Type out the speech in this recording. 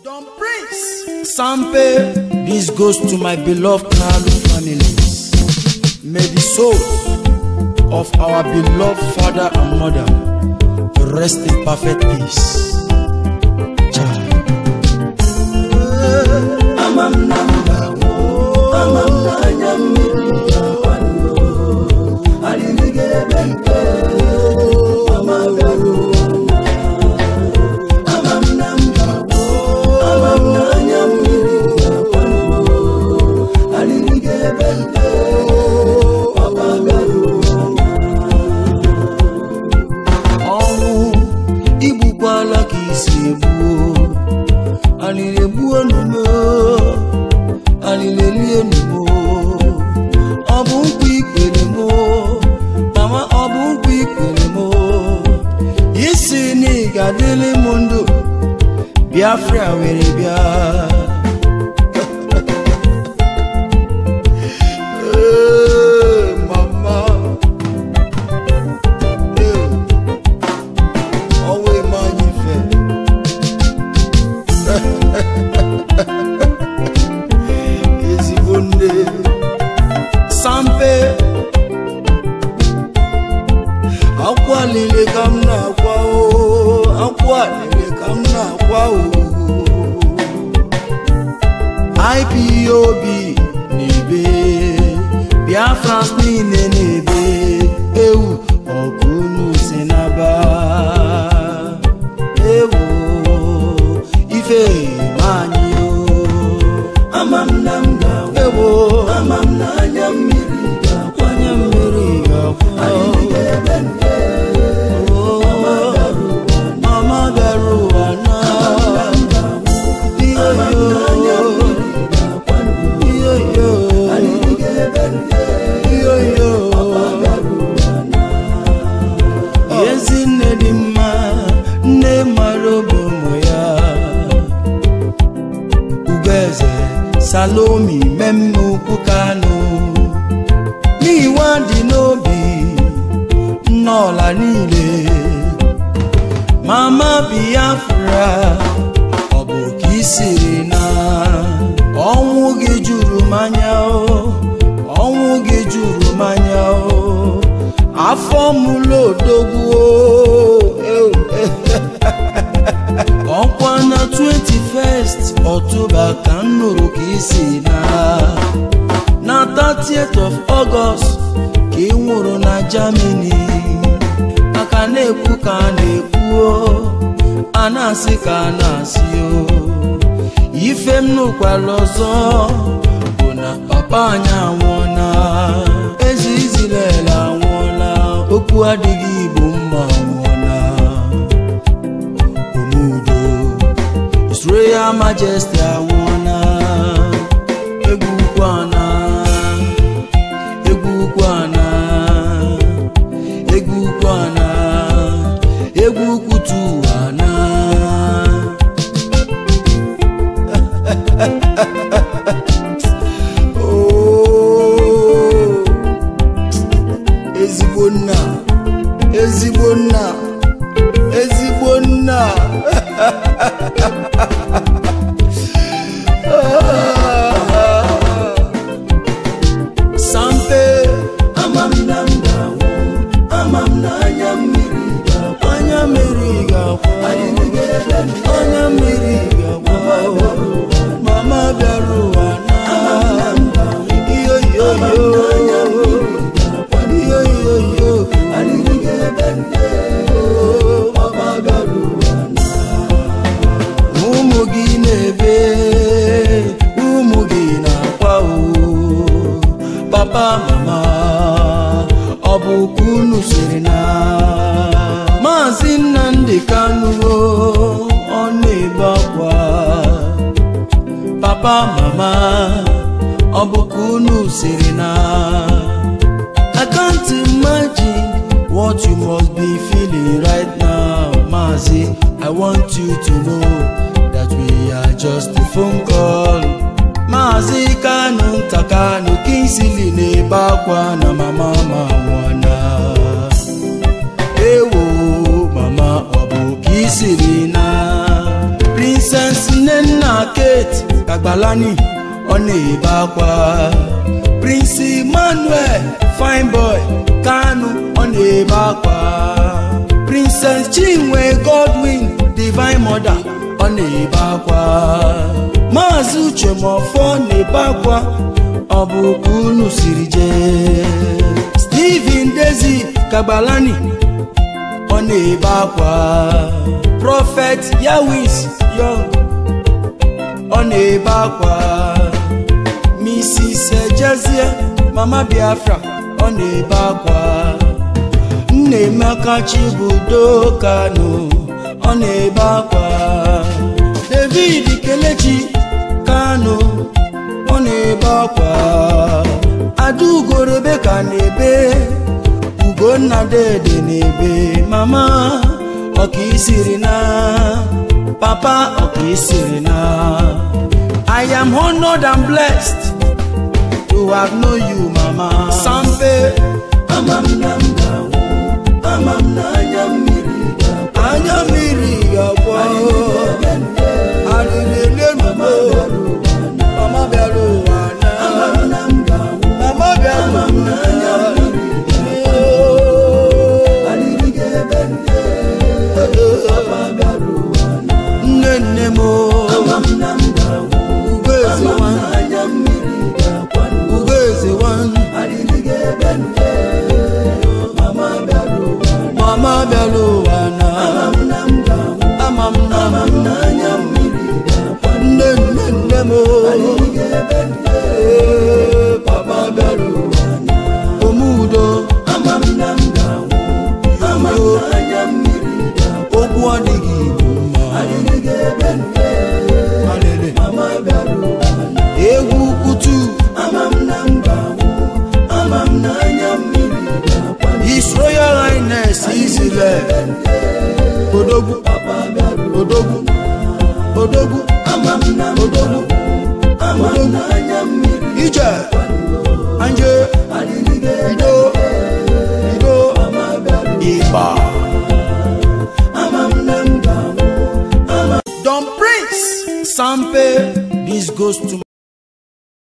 Don Prince Sampe, this goes to my beloved Kalu families. May the souls of our beloved father and mother rest in perfect peace. Biafra were bia mama always magnifique ezibonde Sampe akwa lele kamna akwa o akwa lele kamna akwa o IPOB nebe Biafra nine nebe ewu okunu senaba ewu ife manyo amamnanga ewu amamna nyamiri kwa mama daruwana Salomi memu kukano mi wandi nobi nola nile Mama Biafra obu kisirina onwu gi juru manya o onwu gi juru manya o afọ mulo dogu o ọkwa na 21st October ka nnụrụ ka isi na 30th of August ka ị nwụrụ na Germany aka na-ekwu ka na-ekwu a na-asị ka a na-asị o ife m nụkwara ọzọ bụ na papa anyị anwụọla eze Izrel anwụọla okwu adịghị Igbo mma anwụọla Royal Majesty awana egwu kwana egwu kwana egwu kwana egwu kutuana oh ezibonna ezibonna ezibonna Sampe amamnandawo amamnanyamiriga anyamiriga mama daruwana iyo yo mama daruwana umugi nebe umugi na kwa papa mama obukunu serena mazina ndikanuo onebakwa papa mama obukunu serena I can't imagine what you must be feeling right now Mazi I want you to know that we are just a phone call Mazi kanu takanu kinsili nebakwa na mama mwana ewo mama obu kisili na Princess Nena Kagbalani ọ na-ebe akwa. Prince Emmanuel fine boy Kanu ọ na-ebe akwa. Princess Chinwe Godwin divine mother ọ na-ebe akwa. Maazị Uche Mofọ na-ebe akwa, ọ bụ ka unu siri jee. Stephen Dezi Kagbalani ọ na-ebe akwa. Prophet Yawis Young ọ na-ebe akwa. Mrs. Ejezie Mama Biafra ọ na-ebe akwa. Nnemeka Chibudo Kanu ọ na-ebe akwa. David Kelechi Kanu ọ na-ebe akwa. Adaugo Rebeka na-ebe. Ugonna Dede na-ebe. Mama ọka isiri na. Papa ọka isiri na. I am honored and blessed to have known you, Mama. Sampe anya mmiri gakwa. Alilele mama Mama bịara ụwa na. Mama bịara ụwa na. Nne mo Mama Beluana Nemo Papa Beluana Omudo Obuanigi Ewu kutu His Royal Highness Isile Odogu Odogu Odogu Odogu Odogu Ije Anje Ido Ido Iba Don Prince Sampe. This goes to